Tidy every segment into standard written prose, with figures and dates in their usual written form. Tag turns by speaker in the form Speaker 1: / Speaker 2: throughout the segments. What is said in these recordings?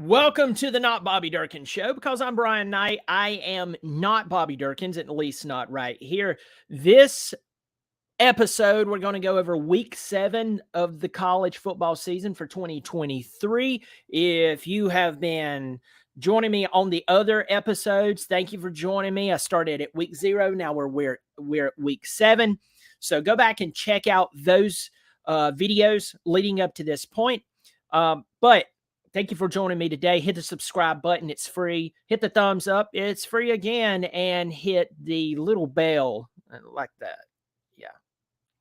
Speaker 1: Welcome to the Not Bobby Durkin Show. Because I'm Brian Knight, I am not Bobby Durkins, at least not right here. This episode, we're going to go over week 7 of the college football season for 2023. If you have been joining me on the other episodes, thank you for joining me. I started at week 0. Now we're at week 7. So go back and check out those videos leading up to this point. But thank you for joining me today. Hit the subscribe button. It's free. Hit the thumbs up. It's free again. And hit the little bell like that. Yeah.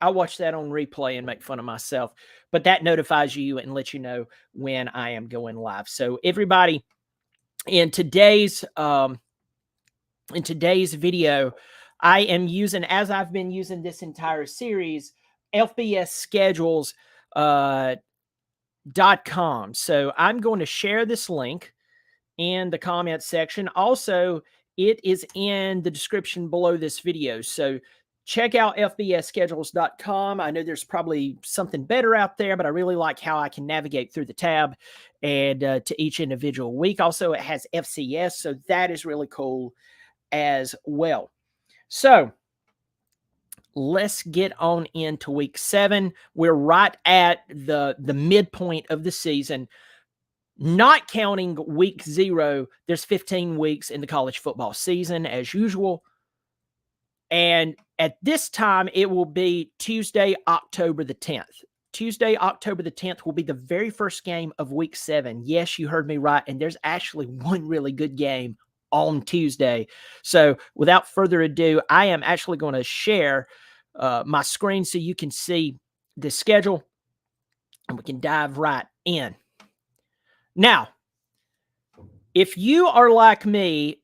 Speaker 1: I watch that on replay and make fun of myself. But that notifies you and lets you know when I am going live. So everybody, in today's video, I am using, as I've been using this entire series, FBS schedules .com. So I'm going to share this link in the comment section. Also, it is in the description below this video. So check out fbsschedules.com. I know there's probably something better out there, but I really like how I can navigate through the tab and to each individual week. Also, it has FCS, so that is really cool as well. So let's get on into week 7. We're right at the midpoint of the season. Not counting week 0, there's 15 weeks in the college football season as usual. And at this time, it will be Tuesday, October the 10th. Tuesday, October the 10th will be the very first game of week 7. Yes, you heard me right. And there's actually one really good game on Tuesday. So without further ado, I am actually going to share my screen so you can see the schedule and we can dive right in. Now, if you are like me,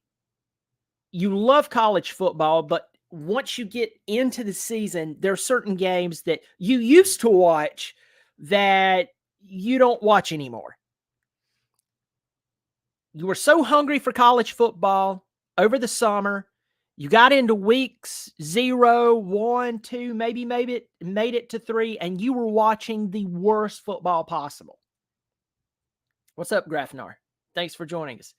Speaker 1: you love college football, but once you get into the season, there are certain games that you used to watch that you don't watch anymore. You were so hungry for college football over the summer. You got into weeks 0, 1, 2, maybe made it to 3, and you were watching the worst football possible. What's up, Grafnar? Thanks for joining us.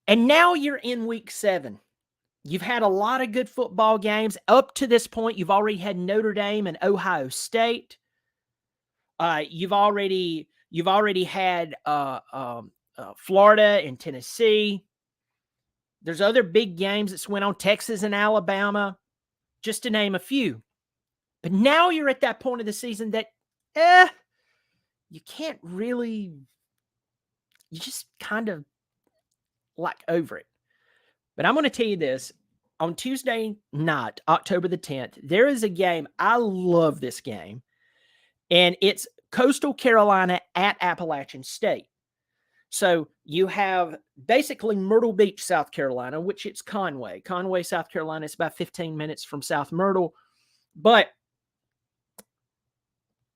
Speaker 1: And now you're in week 7. You've had a lot of good football games. Up to this point, you've already had Notre Dame and Ohio State. You've already had Florida and Tennessee. There's other big games that went on, Texas and Alabama, just to name a few. But now you're at that point of the season that, you can't really, you just kind of like over it. But I'm going to tell you this. On Tuesday night, October the 10th, there is a game. I love this game. And it's Coastal Carolina at Appalachian State. So you have basically Myrtle Beach, South Carolina, which it's Conway. Conway, South Carolina, it's about 15 minutes from South Myrtle. But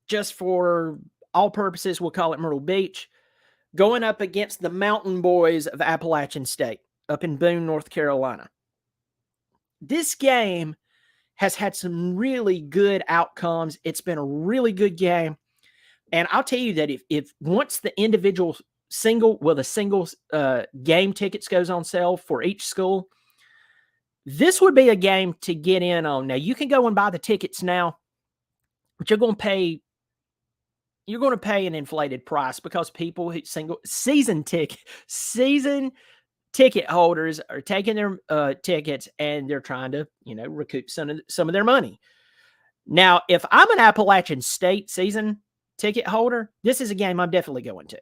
Speaker 1: just for all purposes, we'll call it Myrtle Beach, going up against the Mountain Boys of Appalachian State up in Boone, North Carolina. This game has had some really good outcomes. It's been a really good game. And I'll tell you that if once the individual single game tickets goes on sale for each school, this would be a game to get in on. Now, you can go and buy the tickets now, but you're going to pay an inflated price because people who season ticket holders are taking their tickets and they're trying to, recoup some of their money. Now, if I'm an Appalachian State season ticket holder, this is a game I'm definitely going to.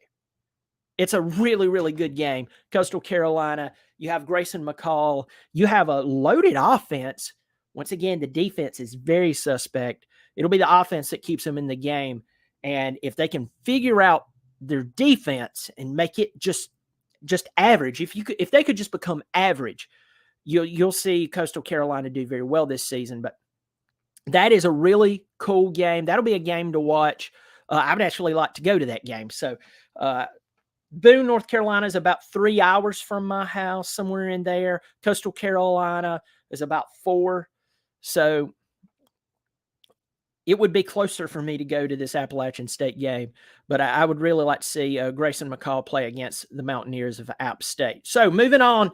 Speaker 1: It's a really, really good game. Coastal Carolina, you have Grayson McCall. You have a loaded offense. Once again, the defense is very suspect. It'll be the offense that keeps them in the game. And if they can figure out their defense and make it just average, if they could just become average, you'll see Coastal Carolina do very well this season. But that is a really cool game. That'll be a game to watch. I would actually like to go to that game. So Boone, North Carolina is about 3 hours from my house, somewhere in there. Coastal Carolina is about 4. So it would be closer for me to go to this Appalachian State game, but I would really like to see Grayson McCall play against the Mountaineers of App State. So moving on,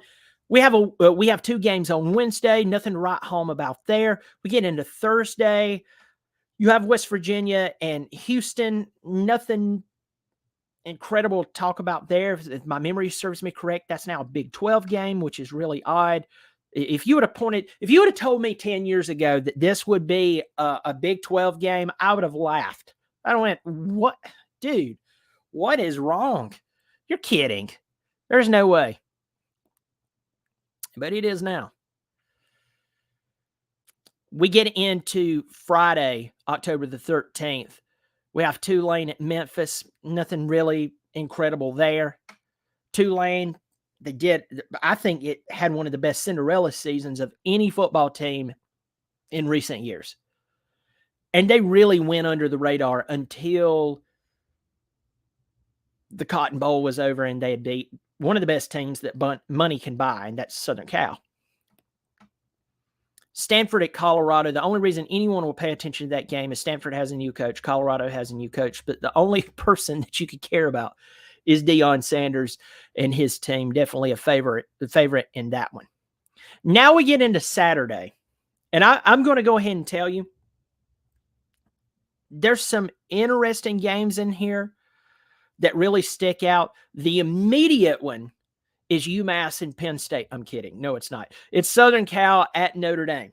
Speaker 1: we have 2 games on Wednesday. Nothing to write home about there. We get into Thursday. You have West Virginia and Houston. Nothing incredible to talk about there. If my memory serves me correct, that's now a Big 12 game, which is really odd. If you would have told me 10 years ago that this would be a Big 12 game, I would have laughed. I went, what? Dude, what is wrong? You're kidding. There's no way. But it is now. We get into Friday, October the 13th. We have Tulane at Memphis. Nothing really incredible there. Tulane, I think it had one of the best Cinderella seasons of any football team in recent years. And they really went under the radar until the Cotton Bowl was over and they had beat one of the best teams that money can buy, and that's Southern Cal. Stanford at Colorado. The only reason anyone will pay attention to that game is Stanford has a new coach. Colorado has a new coach. But the only person that you could care about is Deion Sanders and his team. Definitely the favorite in that one. Now we get into Saturday. And I'm going to go ahead and tell you, there's some interesting games in here that really stick out. The immediate one is UMass and Penn State. I'm kidding. No, it's not. It's Southern Cal at Notre Dame.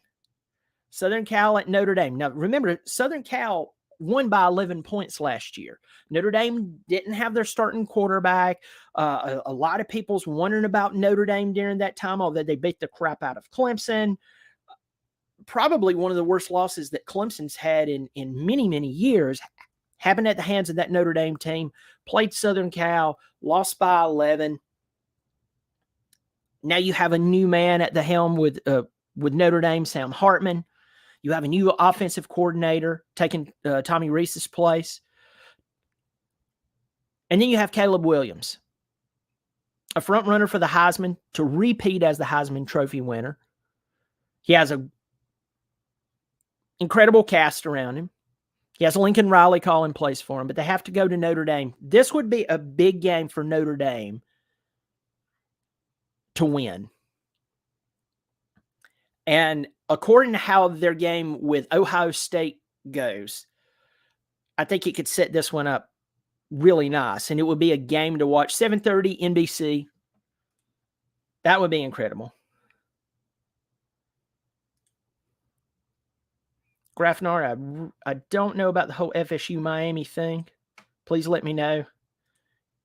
Speaker 1: Southern Cal at Notre Dame. Now, remember, Southern Cal won by 11 points last year. Notre Dame didn't have their starting quarterback. A lot of people's wondering about Notre Dame during that time, although they beat the crap out of Clemson. Probably one of the worst losses that Clemson's had in many, many years happened at the hands of that Notre Dame team. Played Southern Cal, lost by 11. Now you have a new man at the helm with Notre Dame, Sam Hartman. You have a new offensive coordinator taking Tommy Rees's place. And then you have Caleb Williams, a front runner for the Heisman to repeat as the Heisman Trophy winner. He has an incredible cast around him. He has Lincoln Riley calling plays for him, but they have to go to Notre Dame. This would be a big game for Notre Dame to win. And according to how their game with Ohio State goes, I think it could set this one up really nice. And it would be a game to watch. 7:30 NBC. That would be incredible. Grafnar, I don't know about the whole FSU Miami thing. Please let me know. You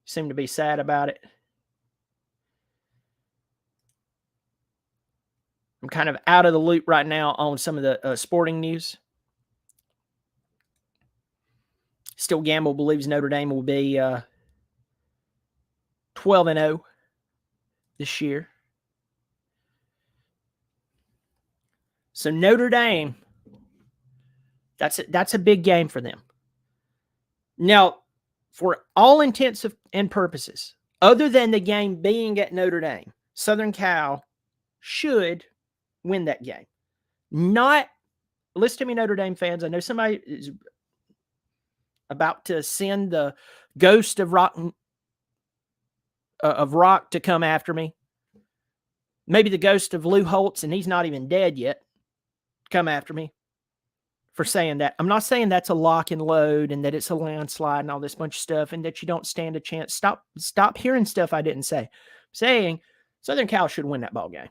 Speaker 1: seem to be sad about it. I'm kind of out of the loop right now on some of the sporting news. Still Gamble believes Notre Dame will be 12-0 this year. So Notre Dame, that's a big game for them. Now, for all intents and purposes, other than the game being at Notre Dame, Southern Cal should win that game. Listen to me, Notre Dame fans. I know somebody is about to send the ghost of Rock to come after me. Maybe the ghost of Lou Holtz, and he's not even dead yet, come after me for saying that. I'm not saying that's a lock and load and that it's a landslide and all this bunch of stuff and that you don't stand a chance. Stop hearing stuff I didn't say. I'm saying Southern Cal should win that ball game.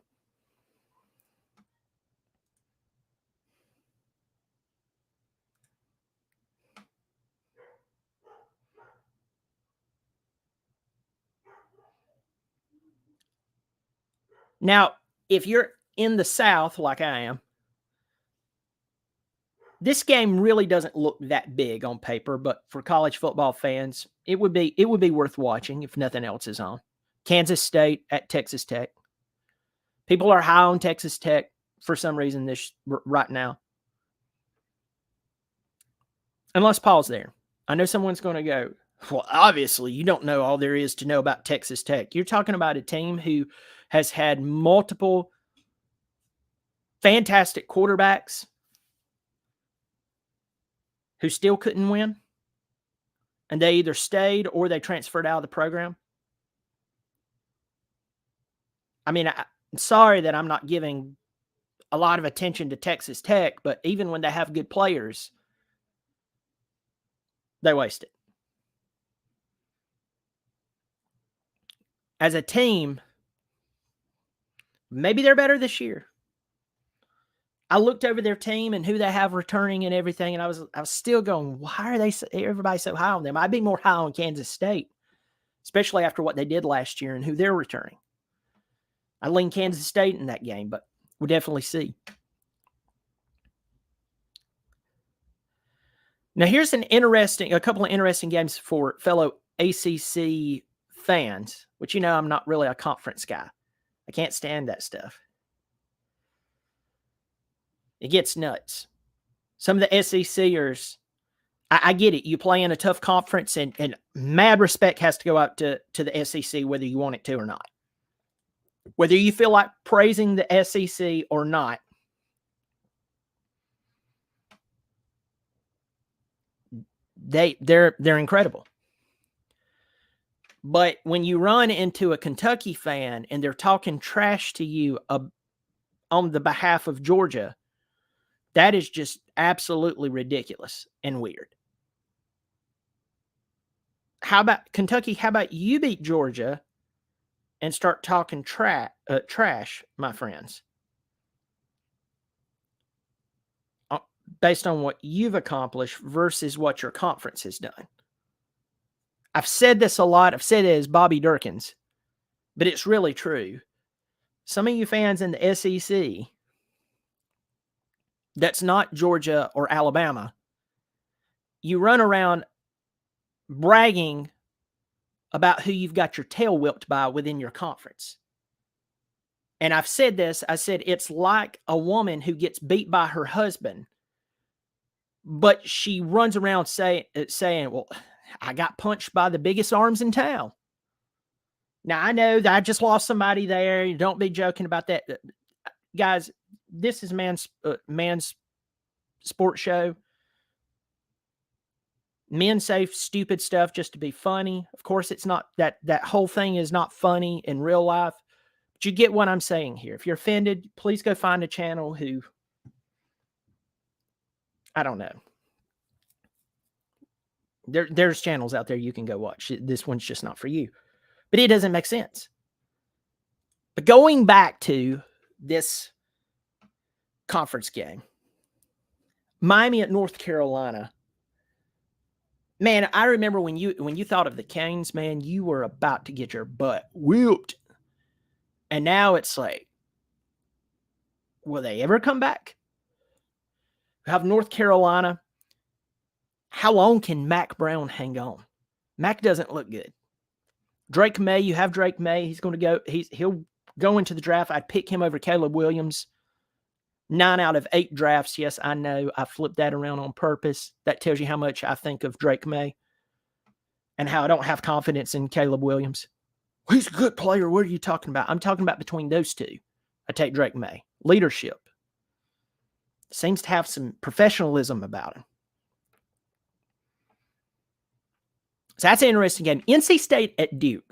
Speaker 1: Now, if you're in the South like I am, this game really doesn't look that big on paper, but for college football fans, it would be worth watching if nothing else is on. Kansas State at Texas Tech. People are high on Texas Tech for some reason right now. And let's pause there. I know someone's going to go, well, obviously, you don't know all there is to know about Texas Tech. You're talking about a team who has had multiple fantastic quarterbacks who still couldn't win, and they either stayed or they transferred out of the program. I mean, I'm sorry that I'm not giving a lot of attention to Texas Tech, but even when they have good players, they waste it. As a team, maybe they're better this year. I looked over their team and who they have returning and everything, and I was still going, why are everybody so high on them? I'd be more high on Kansas State, especially after what they did last year and who they're returning. I lean Kansas State in that game, but we'll definitely see. Now, here's a couple of interesting games for fellow ACC fans, which I'm not really a conference guy. I can't stand that stuff. It gets nuts. Some of the SECers, I get it. You play in a tough conference, and mad respect has to go out to the SEC, whether you want it to or not. Whether you feel like praising the SEC or not, they're incredible. But when you run into a Kentucky fan and they're talking trash to you on the behalf of Georgia, that is just absolutely ridiculous and weird. How about Kentucky? How about you beat Georgia and start talking trash, my friends, based on what you've accomplished versus what your conference has done? I've said this a lot. I've said it as Bobby Durkins, but it's really true. Some of you fans in the SEC, that's not Georgia or Alabama, you run around bragging about who you've got your tail whipped by within your conference. And I've said this, I said it's like a woman who gets beat by her husband, but she runs around saying, well, I got punched by the biggest arms in town. Now, I know that I just lost somebody there. Don't be joking about that. Guys, this is man's sports show. Men say stupid stuff just to be funny. Of course, it's not that whole thing is not funny in real life. But you get what I'm saying here. If you're offended, please go find a channel who, I don't know. There's channels out there you can go watch. This one's just not for you. But it doesn't make sense. But going back to this conference game, Miami at North Carolina. Man, I remember when you thought of the Canes, man, you were about to get your butt whooped. And now it's like, will they ever come back? We have North Carolina. How long can Mac Brown hang on? Mac doesn't look good. Drake May, you have Drake May. He's going to go. He'll go into the draft. I'd pick him over Caleb Williams. 9 out of 8 drafts. Yes, I know. I flipped that around on purpose. That tells you how much I think of Drake May and how I don't have confidence in Caleb Williams. He's a good player. What are you talking about? I'm talking about between those two. I take Drake May. Leadership. Seems to have some professionalism about him. So that's an interesting game. NC State at Duke.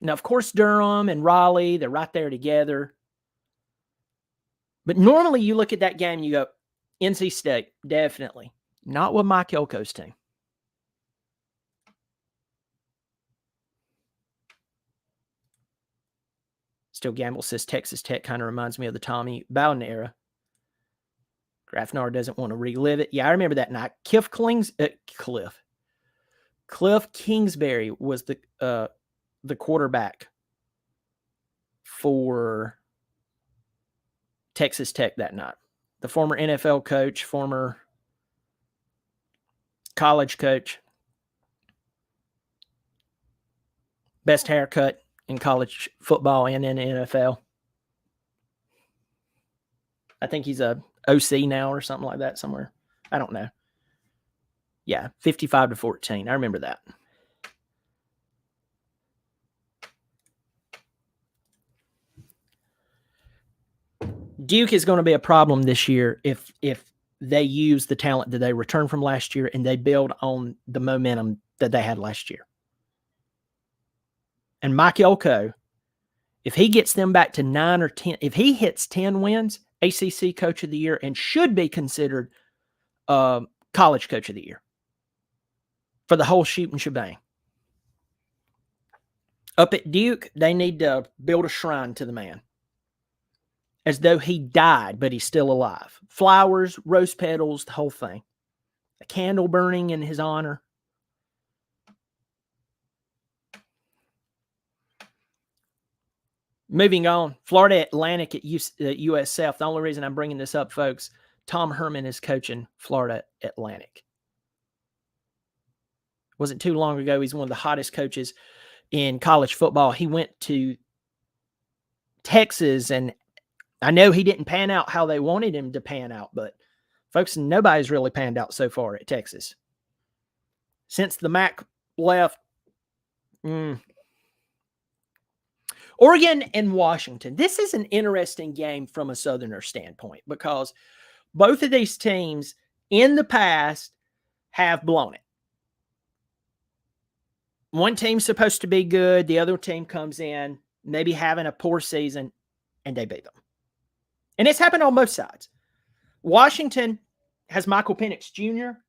Speaker 1: Now, of course, Durham and Raleigh, they're right there together. But normally you look at that game and you go, NC State, definitely. Not with Mike Elko's team. Still Gamble says Texas Tech kind of reminds me of the Tommy Bowden era. Grafnar doesn't want to relive it. Yeah, I remember that night. Cliff Kingsbury was the quarterback for Texas Tech that night. The former NFL coach, former college coach. Best haircut in college football and in the NFL. I think he's a OC now or something like that somewhere. I don't know. Yeah, 55-14. I remember that. Duke is going to be a problem this year if they use the talent that they returned from last year and they build on the momentum that they had last year. And Mike Elko, if he gets them back to 9 or 10, if he hits 10 wins, ACC Coach of the Year and should be considered College Coach of the Year for the whole shoot and shebang. Up at Duke, they need to build a shrine to the man as though he died, but he's still alive. Flowers, rose petals, the whole thing. A candle burning in his honor. Moving on, Florida Atlantic at USF. The only reason I'm bringing this up, folks, Tom Herman is coaching Florida Atlantic. Wasn't too long ago, he's one of the hottest coaches in college football. He went to Texas, and I know he didn't pan out how they wanted him to pan out, but folks, nobody's really panned out so far at Texas. Since the MAC left, Oregon and Washington. This is an interesting game from a Southerner standpoint because both of these teams in the past have blown it. One team's supposed to be good. The other team comes in, maybe having a poor season, and they beat them. And it's happened on both sides. Washington has Michael Penix Jr.,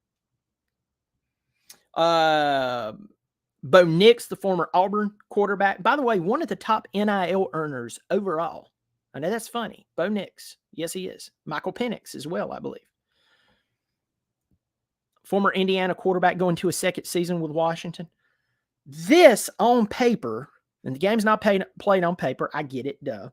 Speaker 1: Bo Nix, the former Auburn quarterback. By the way, one of the top NIL earners overall. I know that's funny. Bo Nix. Yes, he is. Michael Penix as well, I believe. Former Indiana quarterback going to a second season with Washington. This on paper, and the game's not played on paper. I get it, duh.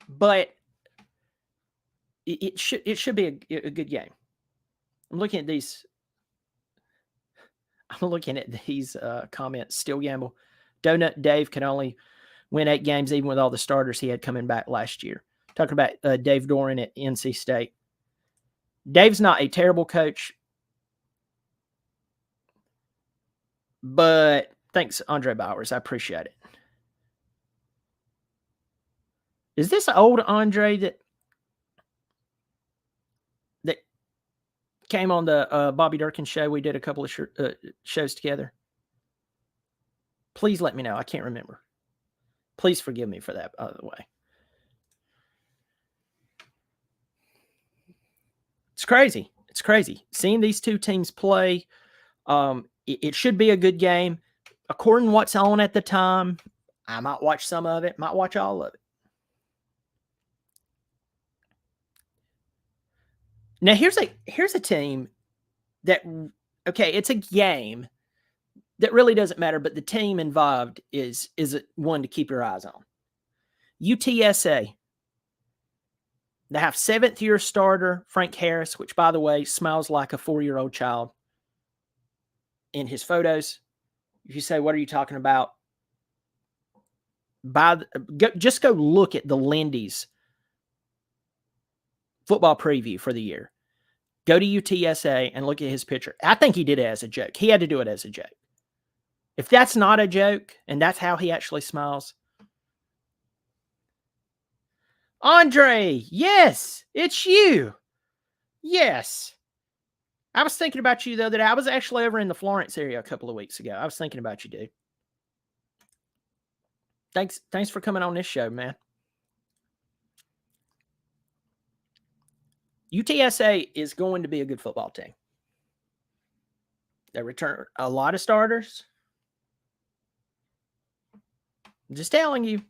Speaker 1: But it should be a good game. I'm looking at these comments. Still gamble. Donut Dave can only win 8 games even with all the starters he had coming back last year. Talking about Dave Doran at NC State. Dave's not a terrible coach, but thanks, Andre Bowers. I appreciate it. Is this old Andre that came on the Bobby Durkin show? We did a couple of shows together. Please let me know. I can't remember. Please forgive me for that, by the way. It's crazy. It's crazy. Seeing these two teams play, it should be a good game. According to what's on at the time, I might watch some of it, might watch all of it. Now, here's a team that, okay, it's a game that really doesn't matter, but the team involved is one to keep your eyes on. UTSA. They have 7th-year starter Frank Harris, which, by the way, smiles like a 4-year-old child in his photos. If you say, what are you talking about? Just go look at the Lindy's football preview for the year. Go to UTSA and look at his picture. I think he did it as a joke. He had to do it as a joke. If that's not a joke and that's how he actually smiles. Andre, yes, it's you. Yes. I was thinking about you the other day. I was actually over in the Florence area a couple of weeks ago. I was thinking about you, dude. Thanks for coming on this show, man. UTSA is going to be a good football team. They return a lot of starters. I'm just telling you.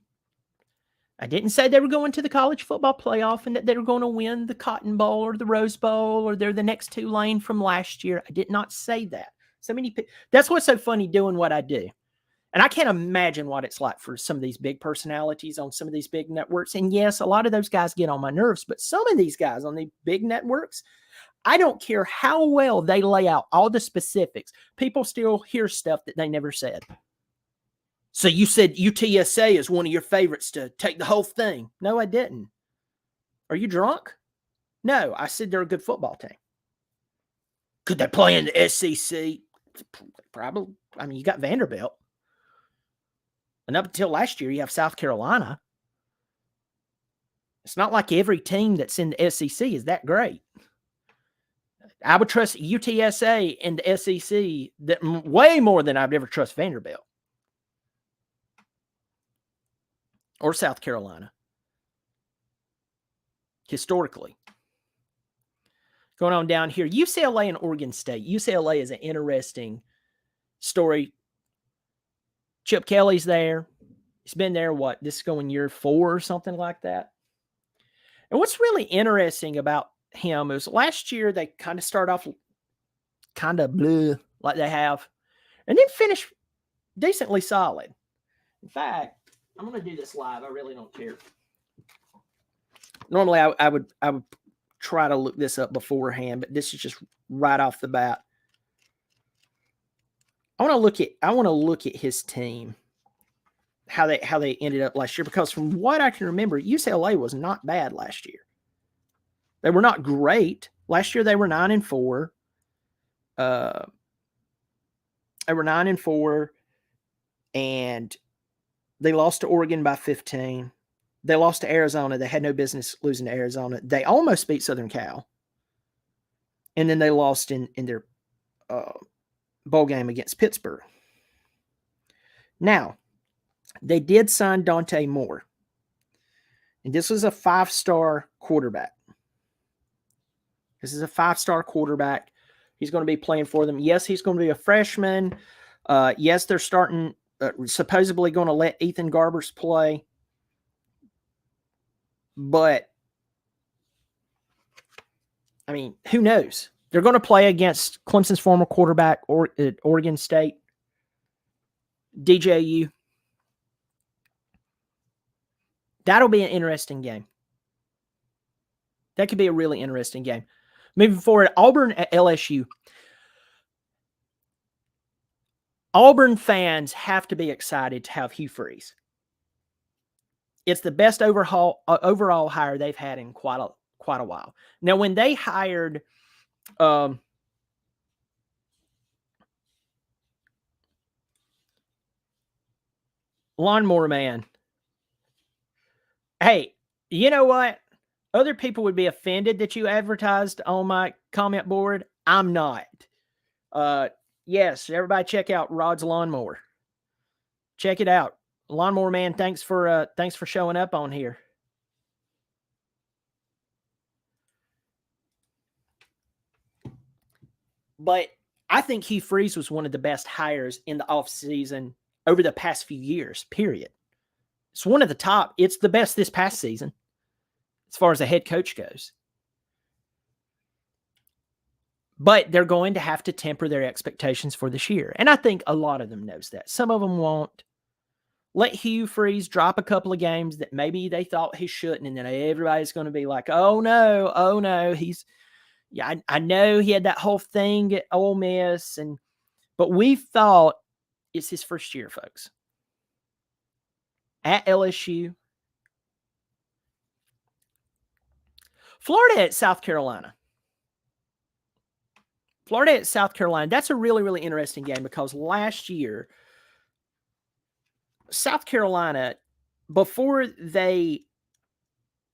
Speaker 1: I didn't say they were going to the college football playoff and that they were going to win the Cotton Bowl or the Rose Bowl or they're the next Tulane from last year. I did not say that. So many people. That's what's so funny doing what I do. And I can't imagine what it's like for some of these big personalities on some of these big networks. And yes, a lot of those guys get on my nerves, but some of these guys on the big networks, I don't care how well they lay out all the specifics. People still hear stuff that they never said. So you said UTSA is one of your favorites to take the whole thing. No, I didn't. Are you drunk? No, I said they're a good football team. Could they play in the SEC? Probably. I mean, you got Vanderbilt. And up until last year, you have South Carolina. It's not like every team that's in the SEC is that great. I would trust UTSA and the SEC that way more than I'd ever trust Vanderbilt or South Carolina. Historically. Going on down here, UCLA and Oregon State. UCLA is an interesting story. Chip Kelly's there. He's been there, this is going year 4 or something like that. And what's really interesting about him is last year they kind of start off kind of bleh, like they have, and then finish decently solid. In fact, I'm going to do this live. I really don't care. Normally, I would try to look this up beforehand, but this is just right off the bat. I want to look at his team, how they ended up last year, because from what I can remember, UCLA was not bad last year. They were not great. Last year they were 9-4. They were 9-4, and they lost to Oregon by 15. They lost to Arizona. They had no business losing to Arizona. They almost beat Southern Cal. And then they lost in their bowl game against Pittsburgh. Now, they did sign Dante Moore. And this was a 5-star quarterback. This is a 5-star quarterback. He's going to be playing for them. Yes, he's going to be a freshman. Yes, they're starting, supposedly going to let Ethan Garbers play. But, I mean, who knows? They're going to play against Clemson's former quarterback at Oregon State, DJU. That'll be an interesting game. That could be a really interesting game. Moving forward, Auburn at LSU. Auburn fans have to be excited to have Hugh Freeze. It's the best overall hire they've had in quite a while. Now, when they hired Lawnmower Man, hey, you know what? Other people would be offended that you advertised on my comment board. I'm not. Yes, everybody check out Rod's Lawnmower. Check it out. Lawnmower Man, thanks for showing up on here. But I think Hugh Freeze was one of the best hires in the offseason over the past few years, period. It's one of the top. It's the best this past season as far as a head coach goes. But they're going to have to temper their expectations for this year. And I think a lot of them knows that. Some of them won't. Let Hugh Freeze drop a couple of games that maybe they thought he shouldn't, and then everybody's going to be like, oh no. I know he had that whole thing at Ole Miss, but we thought it's his first year, folks. At LSU. Florida at South Carolina. That's a really, really interesting game because last year, South Carolina, before they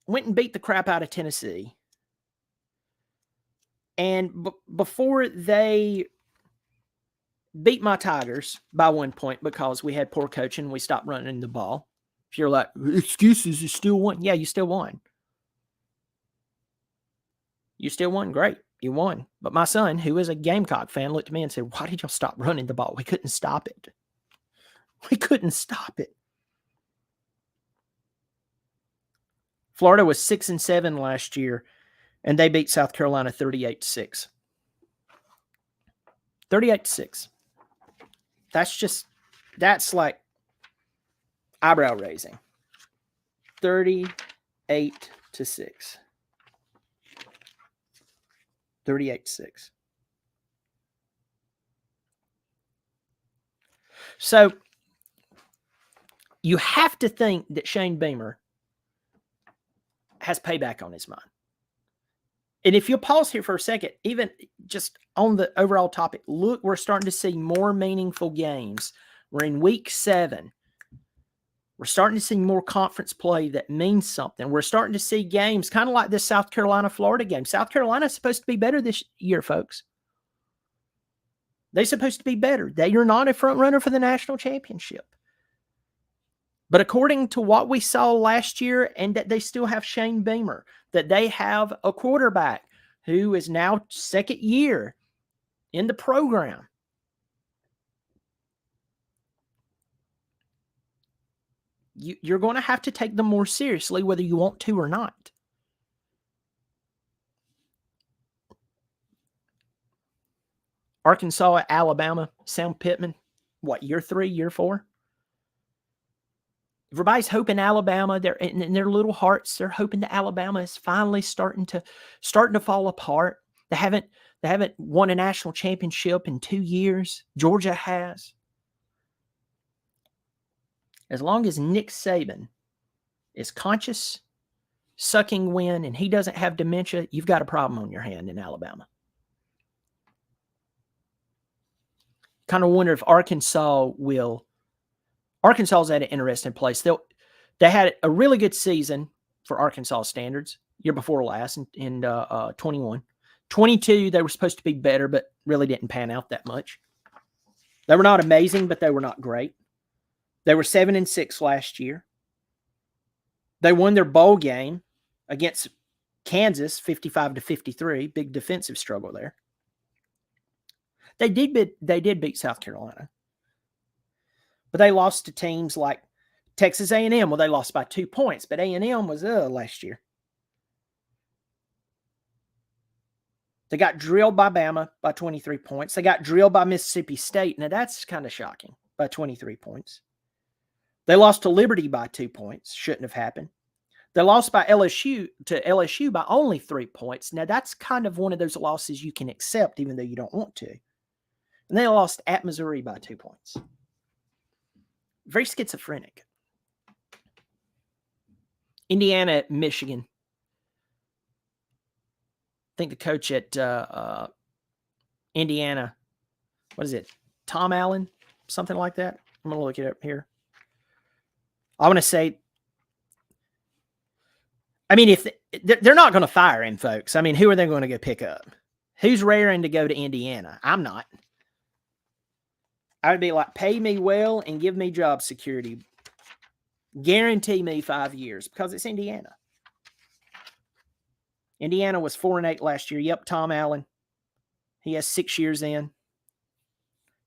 Speaker 1: went and beat the crap out of Tennessee, and before they beat my Tigers by 1 point because we had poor coaching, we stopped running the ball. If you're like, excuses, you still won. Yeah, you still won. You still won. Great. You won. But my son, who is a Gamecock fan, looked at me and said, why did y'all stop running the ball? We couldn't stop it. Florida was 6-7 last year, and they beat South Carolina 38-6. 38-6. That's like eyebrow raising. 38-6. 38-6. So you have to think that Shane Beamer has payback on his mind. And if you'll pause here for a second, even just on the overall topic, look, we're starting to see more meaningful games. We're in week 7. We're starting to see more conference play that means something. We're starting to see games kind of like this South Carolina-Florida game. South Carolina is supposed to be better this year, folks. They're supposed to be better. They are not a front runner for the national championship. But according to what we saw last year, and that they still have Shane Beamer, that they have a quarterback who is now second year in the program. You're going to have to take them more seriously, whether you want to or not. Arkansas at Alabama, Sam Pittman, what, year 3, year 4? Everybody's hoping Alabama, they're in their little hearts, they're hoping that Alabama is finally starting to fall apart. They haven't won a national championship in 2 years. Georgia has. As long as Nick Saban is conscious, sucking wind, and he doesn't have dementia, you've got a problem on your hand in Alabama. Kind of wonder if Arkansas's at an interesting place. They had a really good season for Arkansas standards year before last in 21. 22, they were supposed to be better, but really didn't pan out that much. They were not amazing, but they were not great. They were 7-6 last year. They won their bowl game against Kansas, 55-53. Big defensive struggle there. They did beat South Carolina, but they lost to teams like Texas A&M. Well, they lost by 2 points, but A&M was last year. They got drilled by Bama by 23 points. They got drilled by Mississippi State. Now, that's kind of shocking, by 23 points. They lost to Liberty by 2 points. Shouldn't have happened. They lost by LSU by only 3 points. Now, that's kind of one of those losses you can accept even though you don't want to. And they lost at Missouri by 2 points. Very schizophrenic. Indiana at Michigan. I think the coach at Indiana, what is it? Tom Allen? Something like that? I'm going to look it up here. I want to say, I mean, if they're not going to fire him, folks. I mean, who are they going to go pick up? Who's raring to go to Indiana? I'm not. I would be like, pay me well and give me job security. Guarantee me 5 years because it's Indiana. Indiana was 4-8 last year. Yep, Tom Allen. He has 6 years in.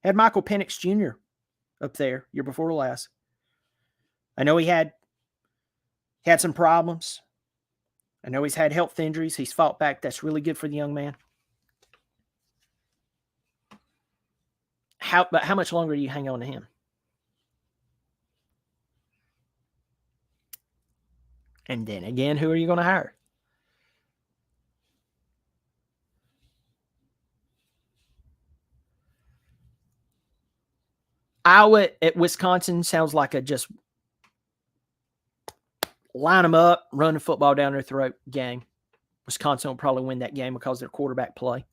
Speaker 1: Had Michael Penix Jr. up there year before last. I know he had some problems. I know he's had health injuries. He's fought back. That's really good for the young man. But how much longer do you hang on to him? And then again, who are you going to hire? Iowa at Wisconsin sounds like a just line them up, run the football down their throat game. Wisconsin will probably win that game because of their quarterback play.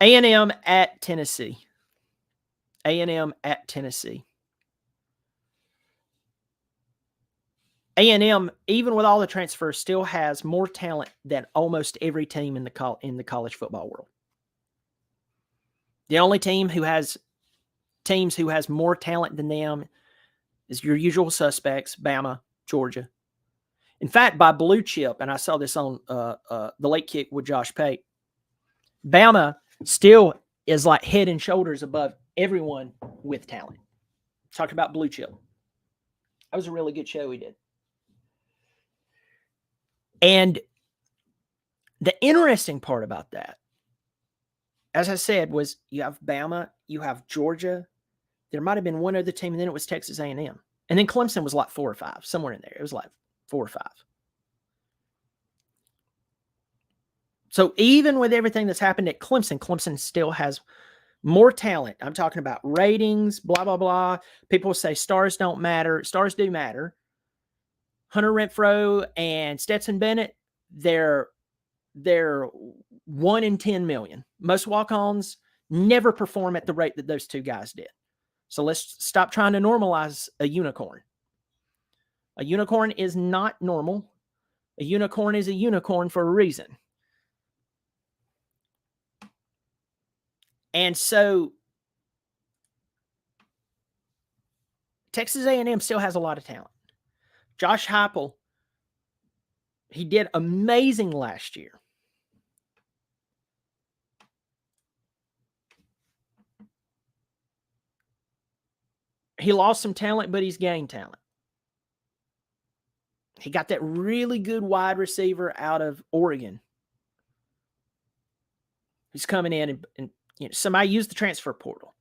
Speaker 1: A&M at Tennessee. A&M at Tennessee. A&M, even with all the transfers, still has more talent than almost every team in the college football world. The only team who has more talent than them is your usual suspects, Bama, Georgia. In fact, by blue chip, and I saw this on the Late Kick with Josh Pate, Bama still is like head and shoulders above everyone with talent. Talk about blue chip. That was a really good show we did. And the interesting part about that, as I said, was you have Bama, you have Georgia. There might have been one other team, and then it was Texas A&M. And then Clemson was like 4 or 5, somewhere in there. It was like 4 or 5. So even with everything that's happened at Clemson, Clemson still has more talent. I'm talking about ratings, blah, blah, blah. People say stars don't matter. Stars do matter. Hunter Renfrow and Stetson Bennett, they're 1 in 10 million. Most walk-ons never perform at the rate that those two guys did. So let's stop trying to normalize a unicorn. A unicorn is not normal. A unicorn is a unicorn for a reason. And so Texas A&M still has a lot of talent. Josh Heupel, he did amazing last year. He lost some talent, but he's gained talent. He got that really good wide receiver out of Oregon. He's coming in and somebody used the transfer portal.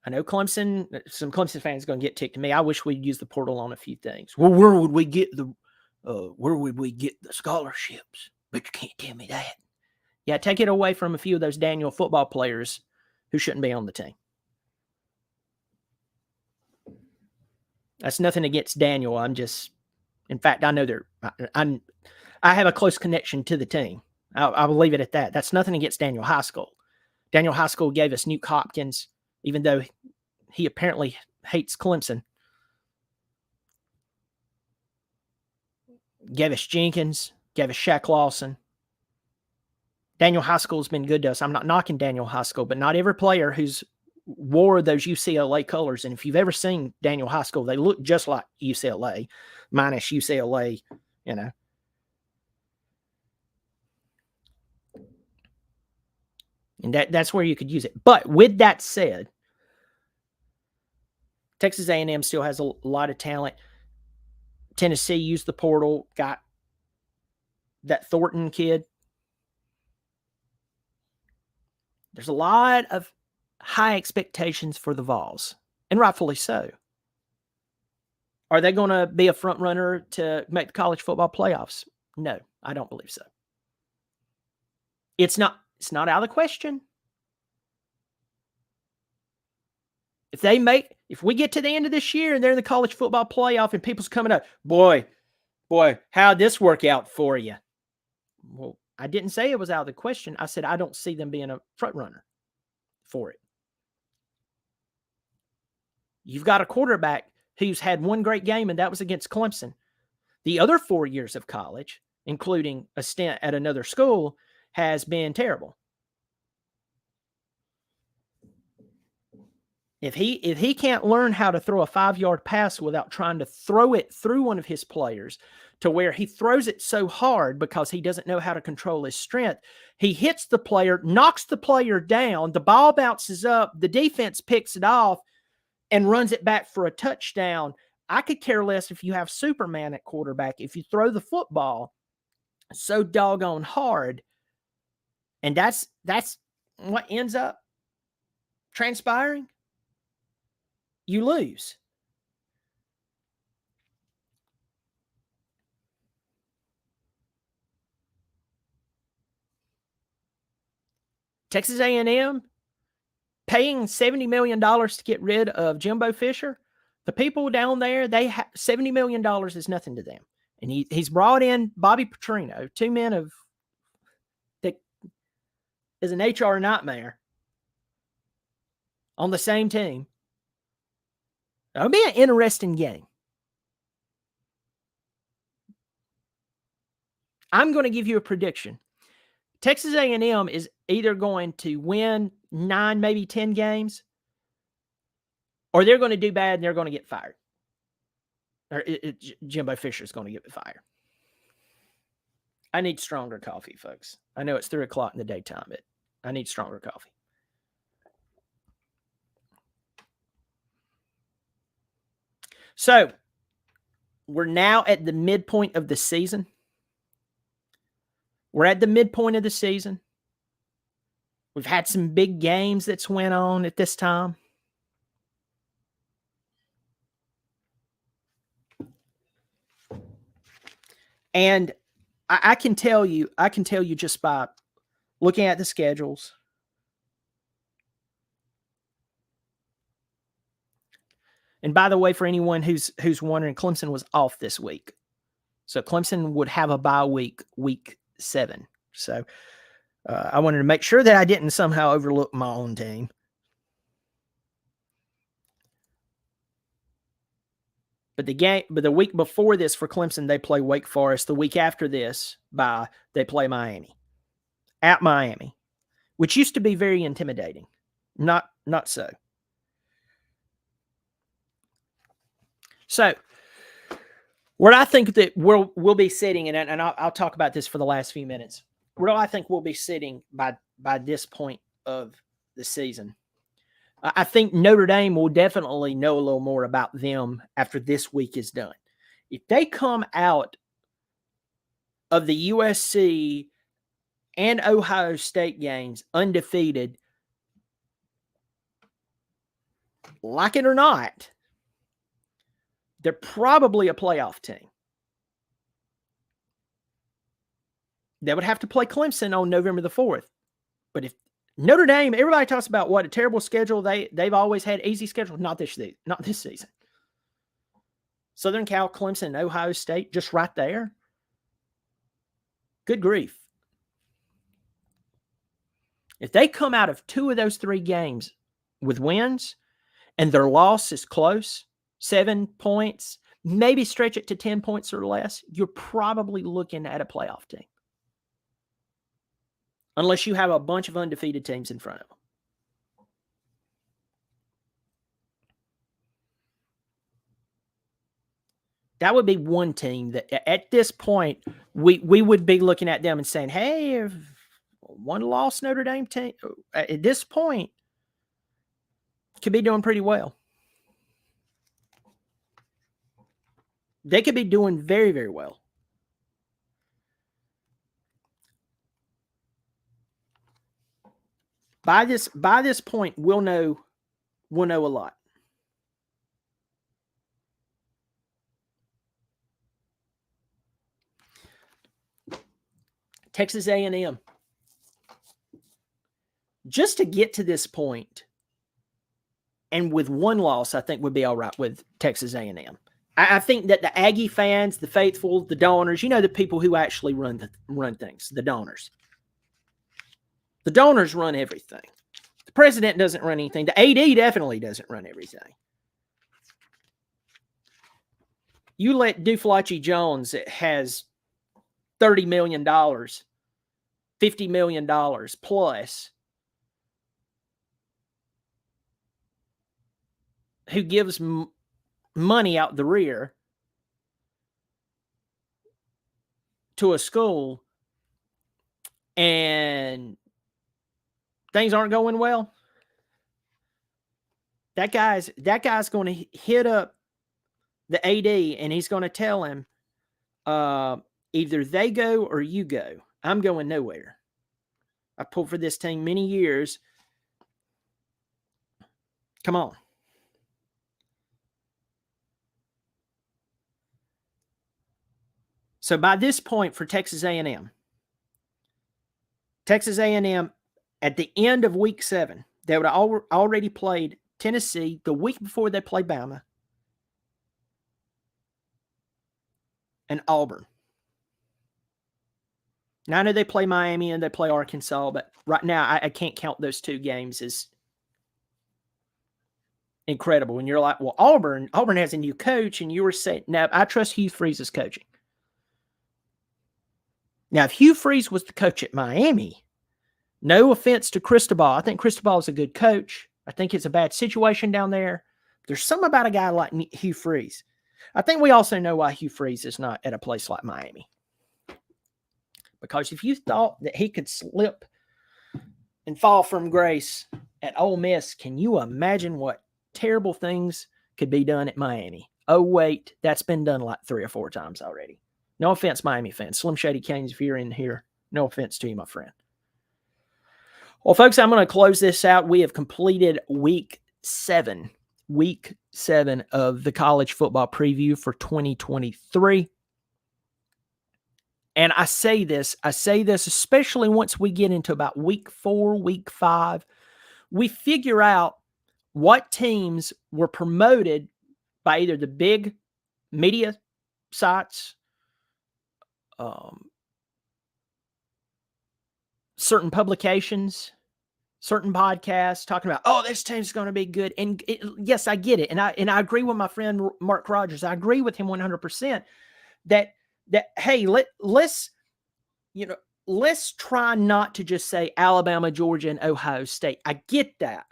Speaker 1: I know some Clemson fans are going to get ticked at me. I wish we'd use the portal on a few things. Well, where would we get the scholarships? But you can't tell me that. Yeah, take it away from a few of those Daniel football players who shouldn't be on the team. That's nothing against Daniel. In fact, I know I have a close connection to the team. I will leave it at that. That's nothing against Daniel High School. Daniel High School gave us Nuke Hopkins, even though he apparently hates Clemson. Gave us Jenkins, gave us Shaq Lawson. Daniel High School has been good to us. I'm not knocking Daniel High School, but not every player who's wore those UCLA colors. And if you've ever seen Daniel High School, they look just like UCLA, minus UCLA, And that's where you could use it. But with that said, Texas A&M still has a lot of talent. Tennessee used the portal, got that Thornton kid. There's a lot of high expectations for the Vols, and rightfully so. Are they going to be a front runner to make the college football playoffs? No, I don't believe so. It's not out of the question. If we get to the end of this year and they're in the college football playoff and people's coming up, boy, how'd this work out for you? Well, I didn't say it was out of the question. I said I don't see them being a front runner for it. You've got a quarterback who's had one great game, and that was against Clemson. The other 4 years of college, including a stint at another school, has been terrible. If he can't learn how to throw a 5-yard pass without trying to throw it through one of his players to where he throws it so hard because he doesn't know how to control his strength, he hits the player, knocks the player down, the ball bounces up, the defense picks it off and runs it back for a touchdown. I could care less if you have Superman at quarterback. If you throw the football so doggone hard, and that's what ends up transpiring, you lose. Texas A&M paying $70 million to get rid of Jimbo Fisher. The people down there, $70 million is nothing to them. And he's brought in Bobby Petrino, two men that is an HR nightmare on the same team. It'll be an interesting game. I'm going to give you a prediction. Texas A&M is either going to win 9, maybe 10 games, or they're going to do bad and they're going to get fired. Or Jimbo Fisher's going to get fired. I need stronger coffee, folks. I know it's 3 o'clock in the daytime, but I need stronger coffee. So, we're now at the midpoint of the season. We're at the midpoint of the season. We've had some big games that's went on at this time. And I can tell you just by looking at the schedules. And by the way, for anyone who's wondering, Clemson was off this week. So Clemson would have a bye week 7. So I wanted to make sure that I didn't somehow overlook my own team. But the week before this for Clemson, they play Wake Forest. The week after this, they play Miami. At Miami, which used to be very intimidating. Not so. So, where I think that we'll be sitting, and I'll talk about this for the last few minutes. Where do I think we'll be sitting by this point of the season? I think Notre Dame will definitely know a little more about them after this week is done. If they come out of the USC and Ohio State games undefeated, like it or not, they're probably a playoff team. They would have to play Clemson on November the 4th. But if Notre Dame, everybody talks about what a terrible schedule. They've always had easy schedule. Not this season. Southern Cal, Clemson, Ohio State, just right there. Good grief. If they come out of 2 of those 3 games with wins and their loss is close, 7 points, maybe stretch it to 10 points or less, you're probably looking at a playoff team. Unless you have a bunch of undefeated teams in front of them. That would be one team that at this point, we would be looking at them and saying, hey, if one loss Notre Dame team at this point could be doing pretty well. They could be doing very, very well. By this point, we'll know a lot. Texas A&M. Just to get to this point, and with one loss, I think would be all right with Texas A&M. I think that the Aggie fans, the faithful, the donors, the people who actually run things, the donors. The donors run everything. The president doesn't run anything. The AD definitely doesn't run everything. You let Duflachi Jones, that has $30 million, $50 million plus, who gives money out the rear to a school, and things aren't going well, that guy's going to hit up the AD, and he's going to tell him, either they go or you go. I'm going nowhere. I pulled for this team many years. Come on. So by this point for Texas A&M at the end of week 7, they would have already played Tennessee the week before they played Bama and Auburn. Now I know they play Miami and they play Arkansas, but right now I can't count those 2 games as incredible. And you're like, well, Auburn has a new coach, and you were saying, now I trust Hugh Freeze's coaching. Now, if Hugh Freeze was the coach at Miami, no offense to Cristobal, I think Cristobal is a good coach. I think it's a bad situation down there. There's something about a guy like Hugh Freeze. I think we also know why Hugh Freeze is not at a place like Miami. Because if you thought that he could slip and fall from grace at Ole Miss, can you imagine what terrible things could be done at Miami? Oh, wait, that's been done like 3 or 4 times already. No offense, Miami fans. Slim Shady Canes, if you're in here, no offense to you, my friend. Well, folks, I'm going to close this out. We have completed week 7 of the college football preview for 2023. And I say this especially once we get into about week 4, week 5, we figure out what teams were promoted by either the big media sites, certain publications, certain podcasts talking about, oh, this team's going to be good. And yes, I get it. And I agree with my friend Mark Rogers. I agree with him 100% that hey, let's try not to just say Alabama, Georgia, and Ohio State. I get that.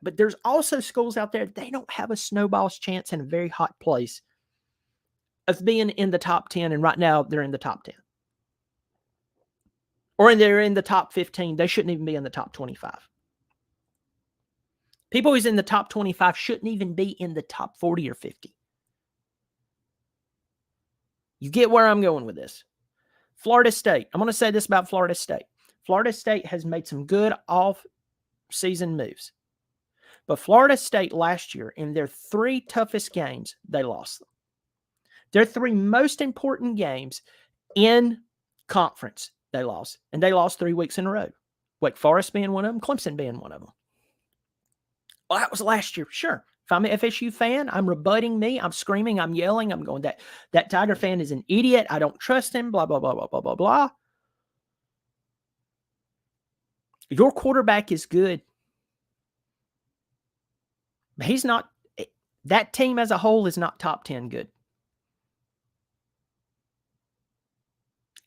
Speaker 1: But there's also schools out there, they don't have a snowball's chance in a very hot place of being in the top 10. And right now they're in the top 10. Or they're in the top 15. They shouldn't even be in the top 25. People who's in the top 25 shouldn't even be in the top 40 or 50. You get where I'm going with this. Florida State. I'm going to say this about Florida State. Florida State has made some good off-season moves. But Florida State last year, in their 3 toughest games, they lost them. Their 3 most important games in conference, they lost. And they lost 3 weeks in a row. Wake Forest being one of them, Clemson being one of them. Well, that was last year. Sure. If I'm an FSU fan, I'm rebutting me. I'm screaming. I'm yelling. I'm going, that Tiger fan is an idiot. I don't trust him. Blah, blah, blah, blah, blah, blah, blah. Your quarterback is good. But he's not. That team as a whole is not top 10 good.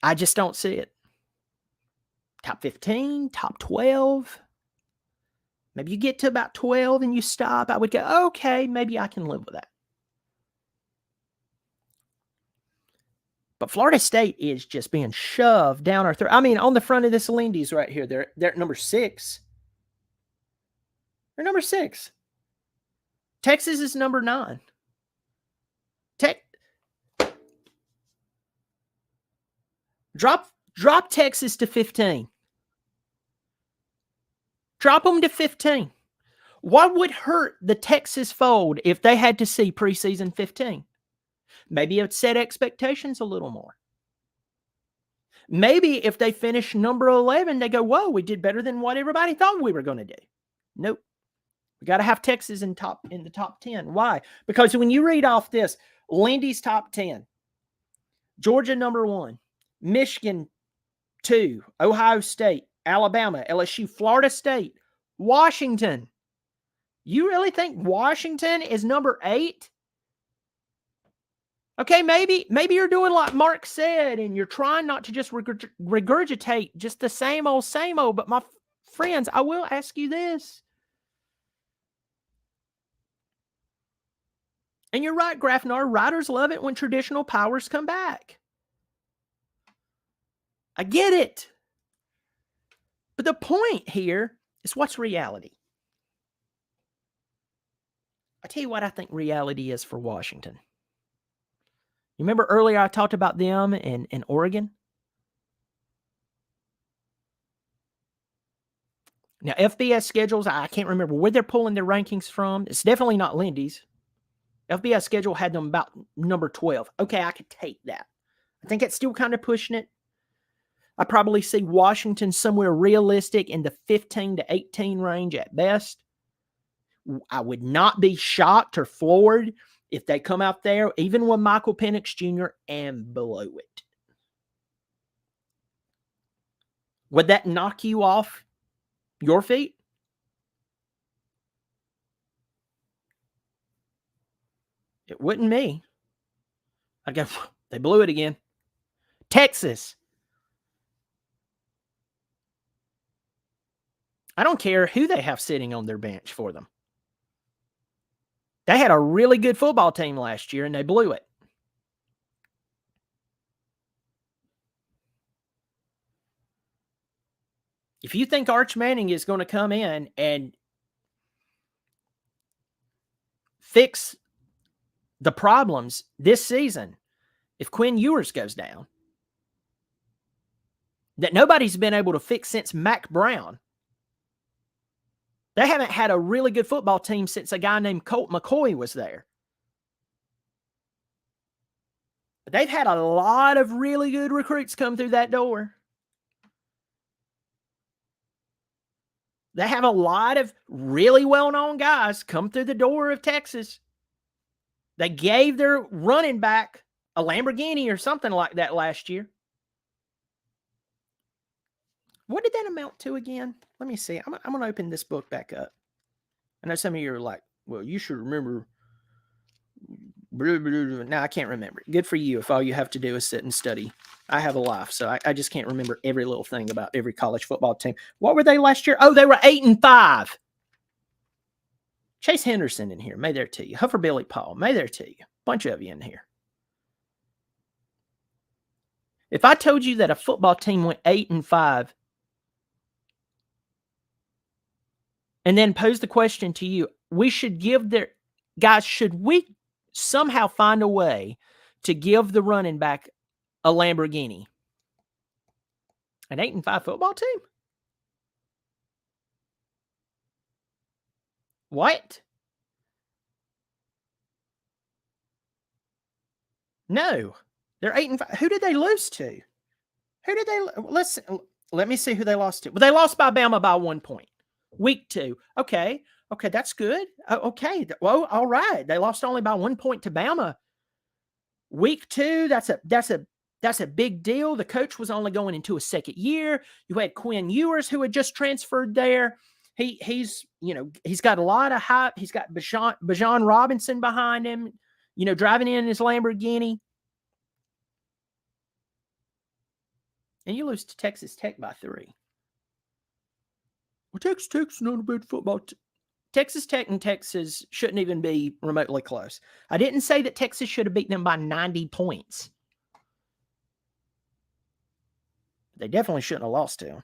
Speaker 1: I just don't see it. Top 15, top 12. Maybe you get to about 12 and you stop. I would go, okay, maybe I can live with that. But Florida State is just being shoved down our throat. I mean, on the front of this Lindy's right here, they're at number 6. They're number 6. Texas is number 9. Drop Texas to 15. Drop them to 15. What would hurt the Texas fold if they had to see preseason 15? Maybe it would set expectations a little more. Maybe if they finish number 11, they go, whoa, we did better than what everybody thought we were going to do. Nope. We got to have Texas in the top 10. Why? Because when you read off this, Lindy's top 10, Georgia number 1, Michigan 2, Ohio State, Alabama, LSU, Florida State, Washington. You really think Washington is number 8? Okay, maybe you're doing like Mark said, and you're trying not to just regurgitate just the same old. But my friends, I will ask you this. And you're right, Grafnar. Writers love it when traditional powers come back. I get it. But the point here is, what's reality? I tell you what I think reality is for Washington. You remember earlier I talked about them in Oregon? Now, FBS schedules, I can't remember where they're pulling their rankings from. It's definitely not Lindy's. FBS schedule had them about number 12. Okay, I could take that. I think it's still kind of pushing it. I probably see Washington somewhere realistic in the 15 to 18 range at best. I would not be shocked or floored if they come out there, even with Michael Penix Jr., and below it. Would that knock you off your feet? It wouldn't me. I go, they blew it again. Texas. I don't care who they have sitting on their bench for them. They had a really good football team last year, and they blew it. If you think Arch Manning is going to come in and fix the problems this season, if Quinn Ewers goes down, that nobody's been able to fix since Mac Brown. They haven't had a really good football team since a guy named Colt McCoy was there. But they've had a lot of really good recruits come through that door. They have a lot of really well-known guys come through the door of Texas. They gave their running back a Lamborghini or something like that last year. What did that amount to again? Let me see. I'm going to open this book back up. I know some of you are like, well, you should remember. No, I can't remember. Good for you if all you have to do is sit and study. I have a life, so I just can't remember every little thing about every college football team. What were they last year? Oh, they were 8-5. Chase Henderson in here. May there to you. Huffer Billy Paul. May there to you. Bunch of you in here. If I told you that a football team went 8-5 and then posed the question to you, we should give their guys, should we somehow find a way to give the running back a Lamborghini? An 8-5 football team? What? No. They're 8-5. Who did they lose to? Who did they let me see who they lost to. Well, they lost by Bama by 1 point. Week 2. Okay, that's good. Okay. Well, all right. They lost only by 1 point to Bama. Week 2, that's a big deal. The coach was only going into a second year. You had Quinn Ewers, who had just transferred there. He's got a lot of hype. He's got Bijan Robinson behind him, driving in his Lamborghini. And you lose to Texas Tech by 3. Well, Texas Tech's not a bad football team. Texas Tech and Texas shouldn't even be remotely close. I didn't say that Texas should have beaten them by 90 points. They definitely shouldn't have lost to them.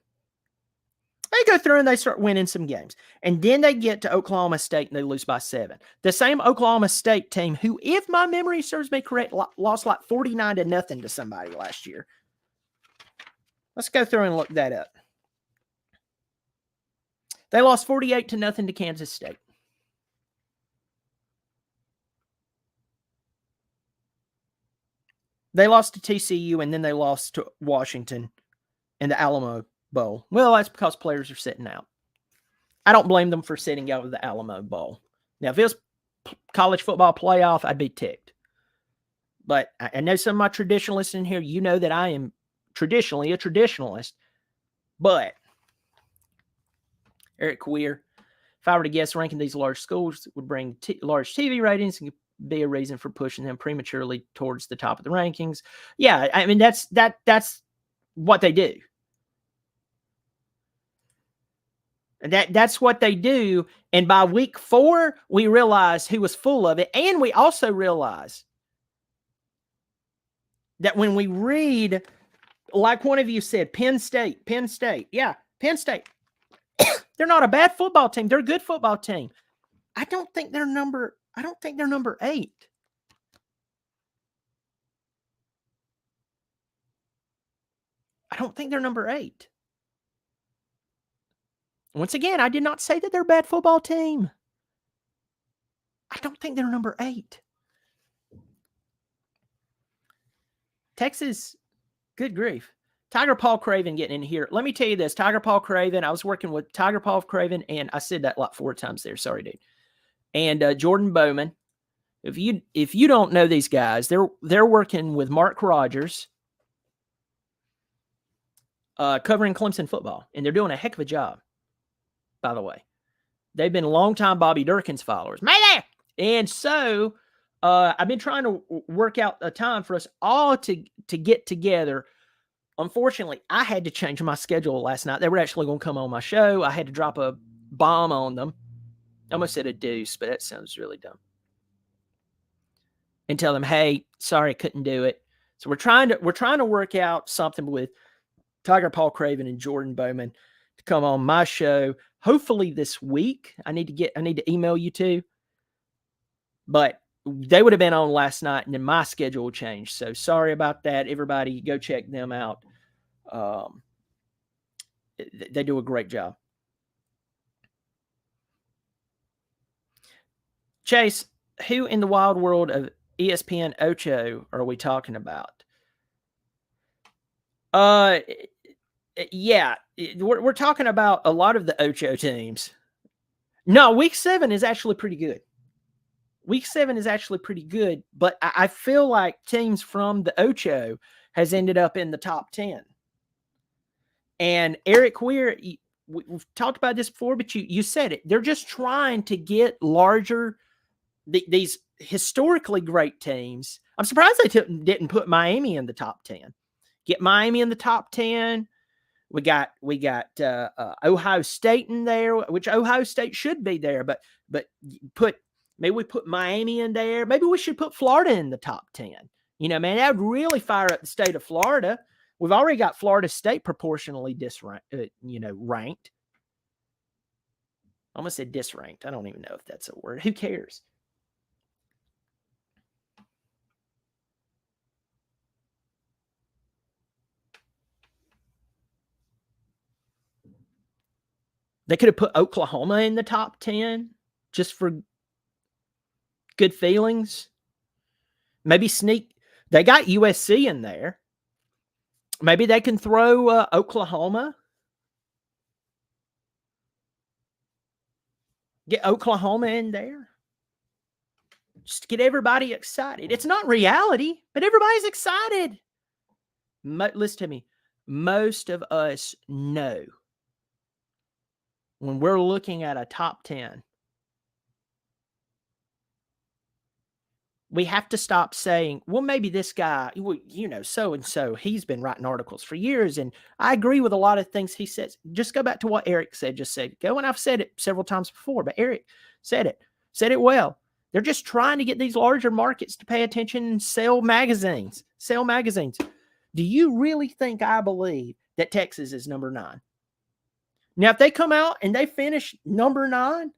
Speaker 1: They go through and they start winning some games. And then they get to Oklahoma State and they lose by 7. The same Oklahoma State team who, if my memory serves me correct, lost like 49-0 to somebody last year. Let's go through and look that up. They lost 48-0 to Kansas State. They lost to TCU, and then they lost to Washington in the Alamo Bowl. Well, that's because players are sitting out. I don't blame them for sitting out of the Alamo Bowl. Now, if it was college football playoff, I'd be ticked. But I know some of my traditionalists in here, you know that I am traditionally a traditionalist. But Eric Weir, if I were to guess, ranking these large schools would bring large TV ratings and be a reason for pushing them prematurely towards the top of the rankings. Yeah, I mean, that's what they do. And that's what they do. And by week 4, we realize who was full of it. And we also realize that when we read, like one of you said, Penn State. Yeah, Penn State. They're not a bad football team. They're a good football team. I don't think they're number 8. I don't think they're number 8. Once again, I did not say that they're a bad football team. I don't think they're number 8. Texas, good grief. Tiger Paul Craven getting in here. Let me tell you this. Tiger Paul Craven, I was working with Tiger Paul Craven, and I said that like 4 times there. Sorry, dude. And Jordan Bowman. If you don't know these guys, they're working with Mark Rogers, covering Clemson football, and they're doing a heck of a job, by the way. They've been longtime Bobby Durkins followers. Mayday! And so I've been trying to work out a time for us all to get together. Unfortunately, I had to change my schedule last night. They were actually going to come on my show. I had to drop a bomb on them. I almost said a deuce, but that sounds really dumb. And tell them, hey, sorry, I couldn't do it. So we're trying to work out something with Tiger Paul Craven and Jordan Bowman to come on my show. Hopefully this week. I need to email you two. But they would have been on last night, and then my schedule changed. So sorry about that. Everybody, go check them out. They do a great job. Chase, who in the wild world of ESPN Ocho are we talking about? Yeah, we're talking about a lot of the Ocho teams. No, week 7 is actually pretty good. Week 7 is actually pretty good, but I feel like teams from the Ocho has ended up in the top 10. And Eric Weir, we've talked about this before, but you said it. They're just trying to get larger, these historically great teams. I'm surprised they didn't put Miami in the top 10. Get Miami in the top 10. We got Ohio State in there, which Ohio State should be there, but maybe we put Miami in there. Maybe we should put Florida in the top 10. Man, that would really fire up the state of Florida. We've already got Florida State proportionally ranked. I almost said disranked. I don't even know if that's a word. Who cares? They could have put Oklahoma in the top 10 just for good feelings. Maybe sneak. They got USC in there. Maybe they can throw Oklahoma. Get Oklahoma in there. Just to get everybody excited. It's not reality, but everybody's excited. Listen to me. Most of us know when we're looking at a top 10, we have to stop saying, well, maybe this guy, so-and-so, he's been writing articles for years, and I agree with a lot of things he says. Just go back to what Eric said just a second ago, and I've said it several times before, but Eric said it well. They're just trying to get these larger markets to pay attention and sell magazines. Do you really think I believe that Texas is number 9? Now, if they come out and they finish number 9,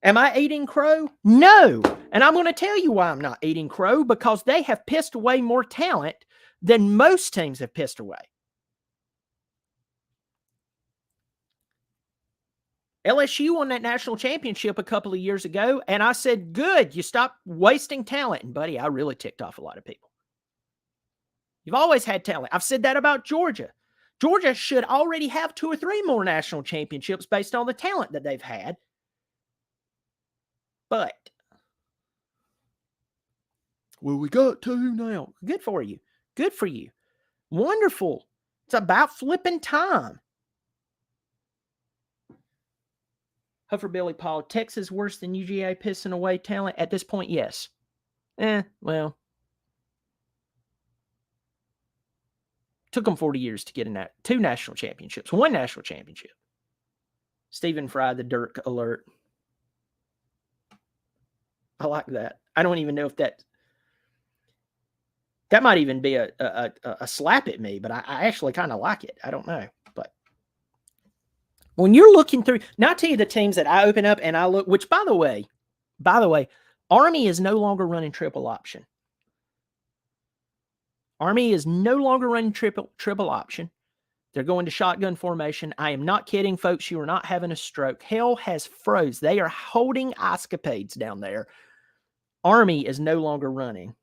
Speaker 1: am I eating crow? No. And I'm going to tell you why I'm not eating crow, because they have pissed away more talent than most teams have pissed away. LSU won that national championship a couple of years ago, and I said, good, you stop wasting talent. And, buddy, I really ticked off a lot of people. You've always had talent. I've said that about Georgia. Georgia should already have 2 or 3 more national championships based on the talent that they've had. But, well, we got 2 now. Good for you. Good for you. Wonderful. It's about flipping time. Huffer Billy Paul, Texas worse than UGA pissing away talent? At this point, yes. Well. Took them 40 years to get 2 national championships, 1 national championship. Stephen Fry, the Dirk alert. I like that. I don't even know if that might even be a slap at me, but I actually kind of like it. I don't know. But when you're looking through, now I'll tell you the teams that I open up and I look, which by the way, Army is no longer running triple option. Army is no longer running triple option. They're going to shotgun formation. I am not kidding, folks. You are not having a stroke. Hell has froze. They are holding escapades down there. Army is no longer running.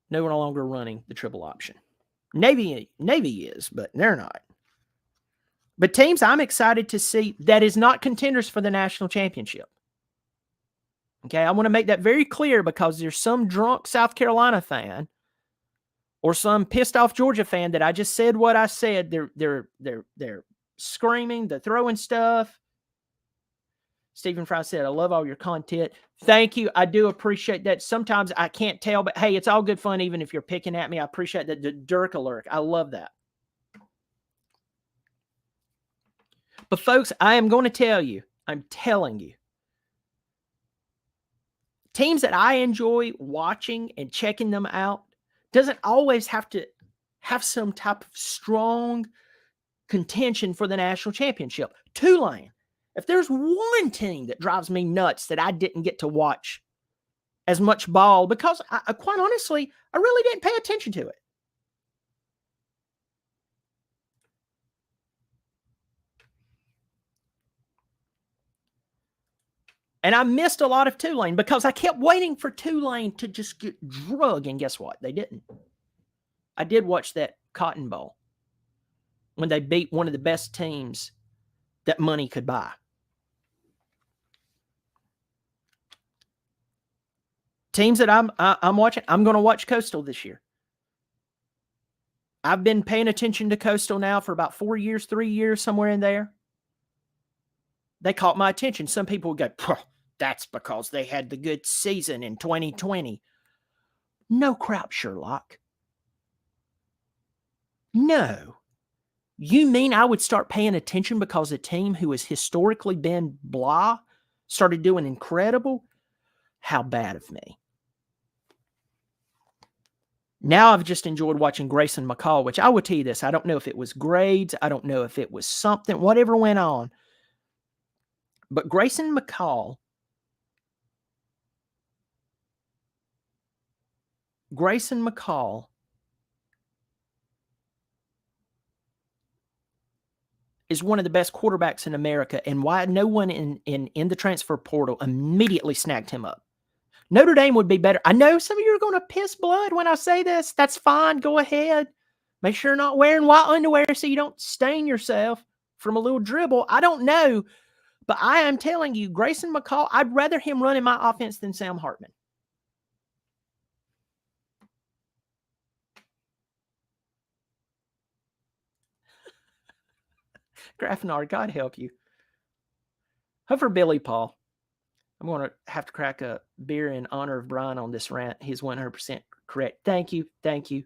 Speaker 1: No longer running the triple option. Navy is, but they're not. But teams I'm excited to see that is not contenders for the national championship. Okay, I want to make that very clear, because there's some drunk South Carolina fan or some pissed off Georgia fan that I just said what I said. They're screaming, they're throwing stuff. Stephen Fry said, I love all your content. Thank you. I do appreciate that. Sometimes I can't tell, but hey, it's all good fun, even if you're picking at me. I appreciate that. The Dirk alert. I love that. But folks, I am going to tell you, I'm telling you, teams that I enjoy watching and checking them out doesn't always have to have some type of strong contention for the national championship. Tulane. If there's one team that drives me nuts that I didn't get to watch as much ball, because I quite honestly, I really didn't pay attention to it. And I missed a lot of Tulane because I kept waiting for Tulane to just get drug. And guess what? They didn't. I did watch that Cotton Bowl when they beat one of the best teams that money could buy. Teams that I'm watching, I'm going to watch Coastal this year. I've been paying attention to Coastal now for about 4 years, 3 years, somewhere in there. They caught my attention. Some people would go, that's because they had the good season in 2020. No crap, Sherlock. No. You mean I would start paying attention because a team who has historically been blah started doing incredible? How bad of me. Now I've just enjoyed watching Grayson McCall, which I will tell you this. I don't know if it was grades. I don't know if it was something, whatever went on. But Grayson McCall is one of the best quarterbacks in America, and why no one in the transfer portal immediately snagged him up. Notre Dame would be better. I know some of you are going to piss blood when I say this. That's fine. Go ahead. Make sure you're not wearing white underwear so you don't stain yourself from a little dribble. I don't know, but I am telling you, Grayson McCall, I'd rather him run in my offense than Sam Hartman. Grafnard, God help you. Hope for Billy Paul. I'm going to have to crack a beer in honor of Brian on this rant. He's 100% correct. Thank you. Thank you.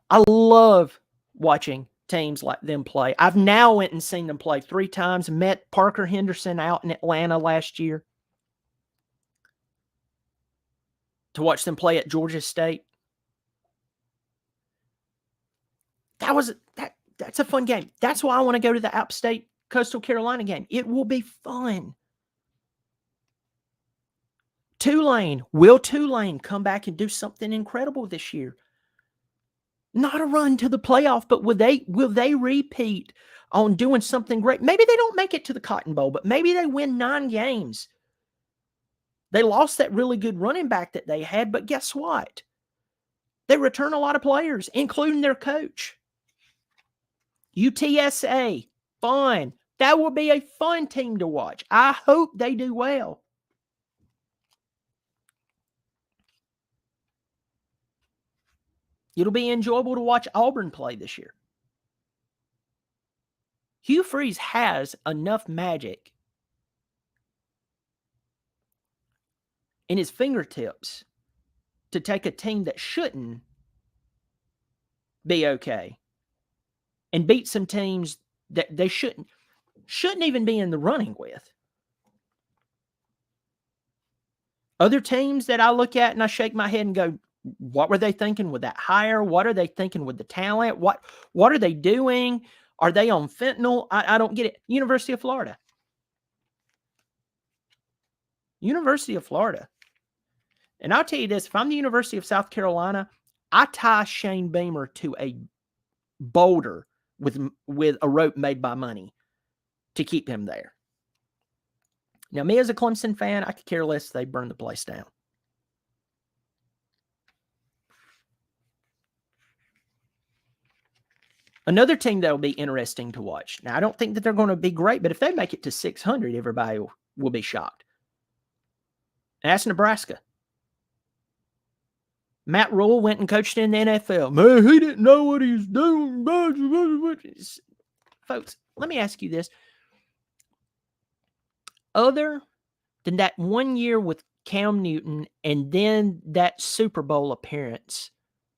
Speaker 1: I love watching teams like them play. I've now went and seen them play 3 times. Met Parker Henderson out in Atlanta last year to watch them play at Georgia State. That's a fun game. That's why I want to go to the App State Coastal Carolina game. It will be fun. Will Tulane come back and do something incredible this year? Not a run to the playoff, but will they repeat on doing something great? Maybe they don't make it to the Cotton Bowl, but maybe they win 9 games. They lost that really good running back that they had, but guess what? They return a lot of players, including their coach. UTSA, fun. That will be a fun team to watch. I hope they do well. It'll be enjoyable to watch Auburn play this year. Hugh Freeze has enough magic in his fingertips to take a team that shouldn't be okay and beat some teams that they shouldn't even be in the running with. Other teams that I look at and I shake my head and go, what were they thinking with that hire? What are they thinking with the talent? What are they doing? Are they on fentanyl? I don't get it. University of Florida. University of Florida. And I'll tell you this, if I'm the University of South Carolina, I tie Shane Beamer to a boulder with a rope made by money to keep him there. Now, me as a Clemson fan, I could care less if they burn the place down. Another team that will be interesting to watch. Now, I don't think that they're going to be great, but if they make it to 600, everybody will be shocked. And that's Nebraska. Matt Rule went and coached in the NFL. Man, he didn't know what he was doing. Folks, let me ask you this. Other than that 1 year with Cam Newton and then that Super Bowl appearance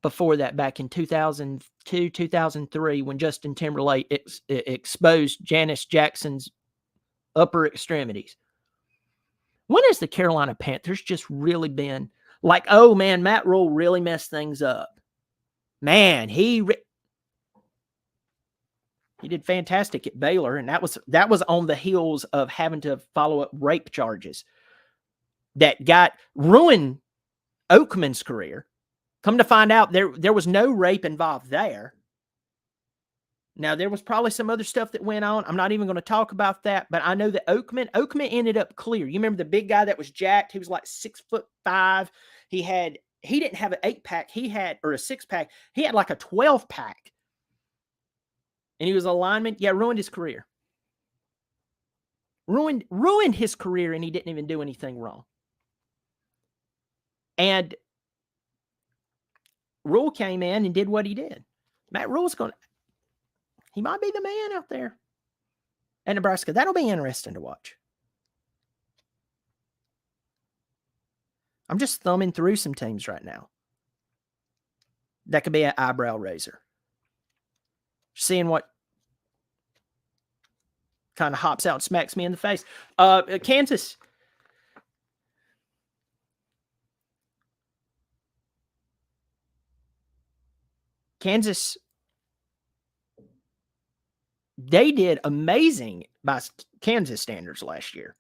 Speaker 1: before that back in 2002, 2003, when Justin Timberlake exposed Janice Jackson's upper extremities. When has the Carolina Panthers just really been like, oh man, Matt Rule really messed things up? Man, he did fantastic at Baylor, and that was on the heels of having to follow up rape charges that ruined Oakman's career. Come to find out, there was no rape involved there. Now, there was probably some other stuff that went on. I'm not even going to talk about that, but I know that Oakman ended up clear. You remember the big guy that was jacked? He was like 6'5". He didn't have an 8-pack. Or a 6-pack. He had like a 12-pack. And he was a lineman. Yeah, ruined his career. ruined his career, and he didn't even do anything wrong. And Rule came in and did what he did. Matt Rule's he might be the man out there at Nebraska. That'll be interesting to watch. I'm just thumbing through some teams right now. That could be an eyebrow raiser. Seeing what kind of hops out and smacks me in the face. Kansas. Kansas, they did amazing by Kansas standards last year.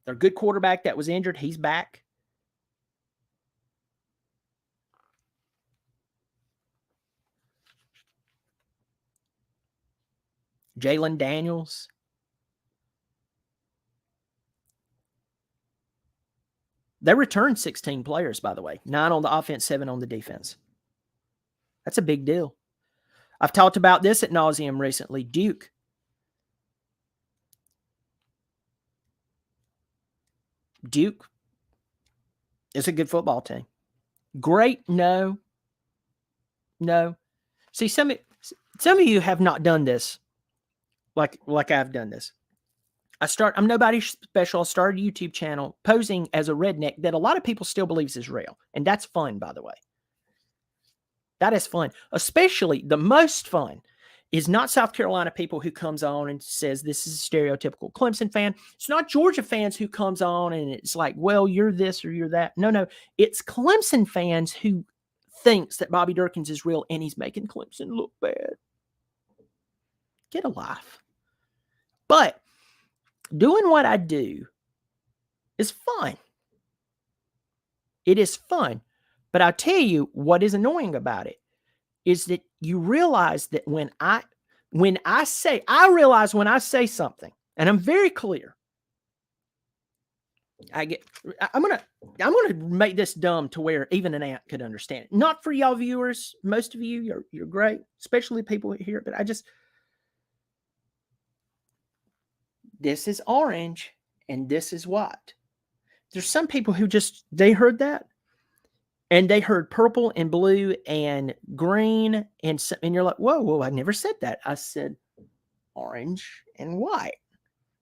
Speaker 1: Their good quarterback that was injured, he's back. Jalen Daniels. They returned 16 players, by the way. 9 on the offense, 7 on the defense. That's a big deal. I've talked about this ad nauseum recently. Duke. Duke is a good football team. Great? No. See, some of you have not done this like I've done this. I'm nobody special. I started a YouTube channel posing as a redneck that a lot of people still believes is real. And that's fun, by the way. That is fun. Especially the most fun is not South Carolina people who comes on and says this is a stereotypical Clemson fan. It's not Georgia fans who comes on and it's like, well, you're this or you're that. No. It's Clemson fans who thinks that Bobby Durkins is real and he's making Clemson look bad. Get a life. But doing what I do is fun. It is fun. But I'll tell you what is annoying about it is that you realize that when I say something, and I'm very clear, I'm gonna make this dumb to where even an ant could understand it. Not for y'all viewers, most of you, you're great, especially people here, but this is orange and this is white. There's some people who they heard that and they heard purple and blue and green and you're like, whoa, I never said that. I said orange and white.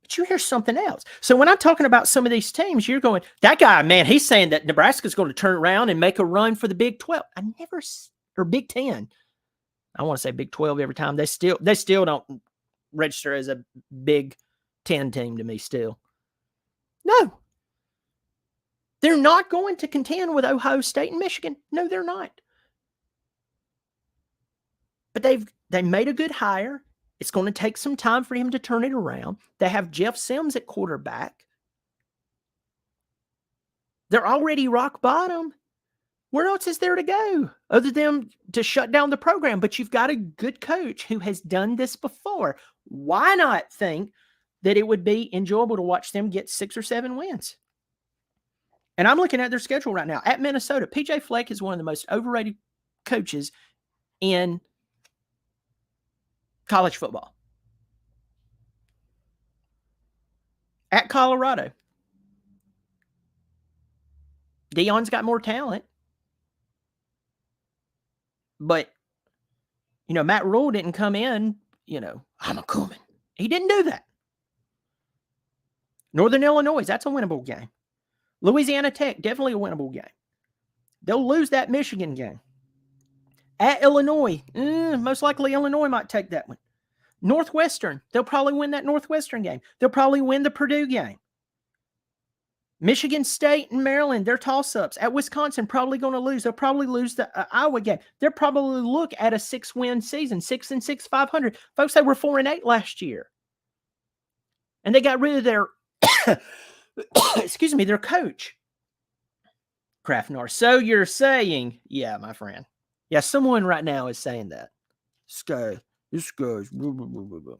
Speaker 1: But you hear something else. So when I'm talking about some of these teams, you're going, that guy, man, he's saying that Nebraska's going to turn around and make a run for the Big 12. Or Big 10. I want to say Big 12 every time. They still don't register as a Big 10 team to me still. No. They're not going to contend with Ohio State and Michigan. No, they're not. But they made a good hire. It's going to take some time for him to turn it around. They have Jeff Sims at quarterback. They're already rock bottom. Where else is there to go other than to shut down the program? But you've got a good coach who has done this before. Why not think that it would be enjoyable to watch them get 6 or 7 wins? And I'm looking at their schedule right now. At Minnesota, PJ Fleck is one of the most overrated coaches in college football. At Colorado, Deion's got more talent. But, Matt Rule didn't come in, I'm a coming. He didn't do that. Northern Illinois, that's a winnable game. Louisiana Tech, definitely a winnable game. They'll lose that Michigan game. At Illinois, most likely Illinois might take that one. Northwestern, they'll probably win that Northwestern game. They'll probably win the Purdue game. Michigan State and Maryland, they're toss-ups. At Wisconsin, probably going to lose. They'll probably lose the Iowa game. They'll probably look at a 6-win season, 6-6, 500. Folks, they were 4-8 last year. And they got rid of their their coach, Kraftnar. So you're saying, yeah, my friend. Yeah, someone right now is saying that. This guy's blah, blah, blah, blah, blah.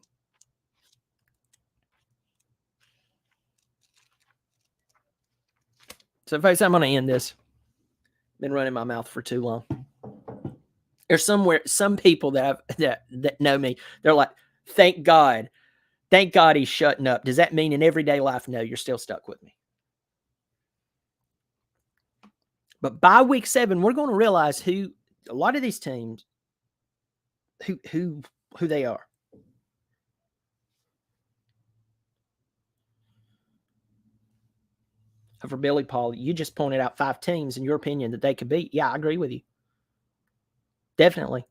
Speaker 1: So, folks, I'm going to end this. Been running my mouth for too long. There's some people that know me. They're like, thank God Thank God he's shutting up. Does that mean in everyday life? No, you're still stuck with me. But by week 7, we're going to realize who a lot of these teams who they are. For Billy Paul, you just pointed out 5 teams in your opinion that they could beat. Yeah, I agree with you. Definitely.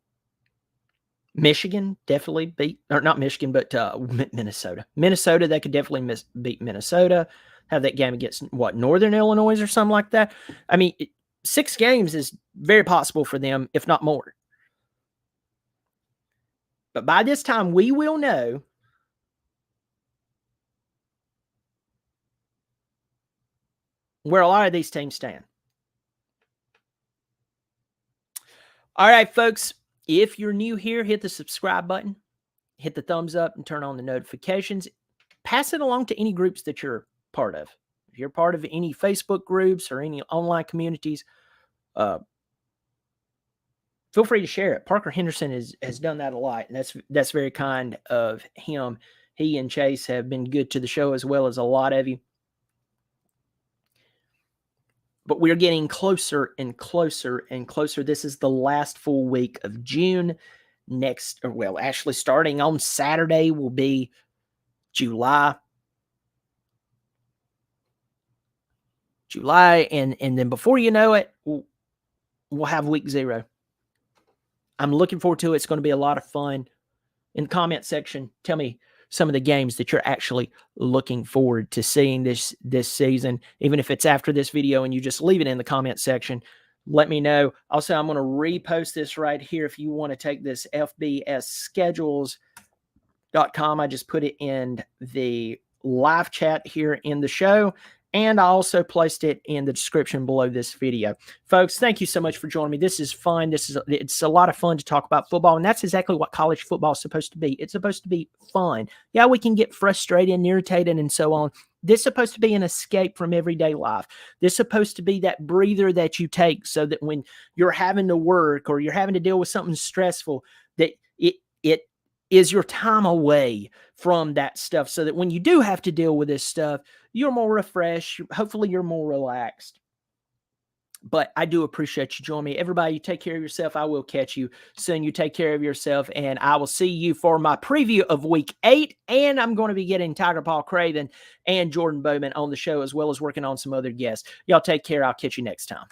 Speaker 1: Michigan definitely beat, or not Michigan, but Minnesota. Minnesota, they could definitely beat Minnesota. Have that game against what, Northern Illinois or something like that. I mean, 6 games is very possible for them, if not more. But by this time, we will know where a lot of these teams stand. All right, folks, if you're new here, hit the subscribe button, hit the thumbs up, and turn on the notifications. Pass it along to any groups that you're part of. If you're part of any Facebook groups or any online communities, feel free to share it. Parker Henderson has done that a lot, and that's very kind of him. He and Chase have been good to the show, as well as a lot of you. But we're getting closer and closer and closer. This is the last full week of June. Actually starting on Saturday will be July. And then before you know it, we'll have week 0. I'm looking forward to it. It's going to be a lot of fun. In the comment section, tell me some of the games that you're actually looking forward to seeing this season. Even if it's after this video and you just leave it in the comment section, let me know. Also, I'm going to repost this right here if you want to take this fbsschedules.com. I just put it in the live chat here in the show, and I also placed it in the description below this video. Folks, thank you so much for joining me. This is fun. It's a lot of fun to talk about football, and that's exactly what college football is supposed to be. It's supposed to be fun. Yeah, we can get frustrated and irritated and so on. This is supposed to be an escape from everyday life. This is supposed to be that breather that you take so that when you're having to work or you're having to deal with something stressful, that it is your time away from that stuff, so that when you do have to deal with this stuff, you're more refreshed. Hopefully you're more relaxed. But I do appreciate you joining me. Everybody, you take care of yourself. I will catch you soon. You take care of yourself, and I will see you for my preview of week 8. And I'm going to be getting Tiger Paul Craven and Jordan Bowman on the show, as well as working on some other guests. Y'all take care. I'll catch you next time.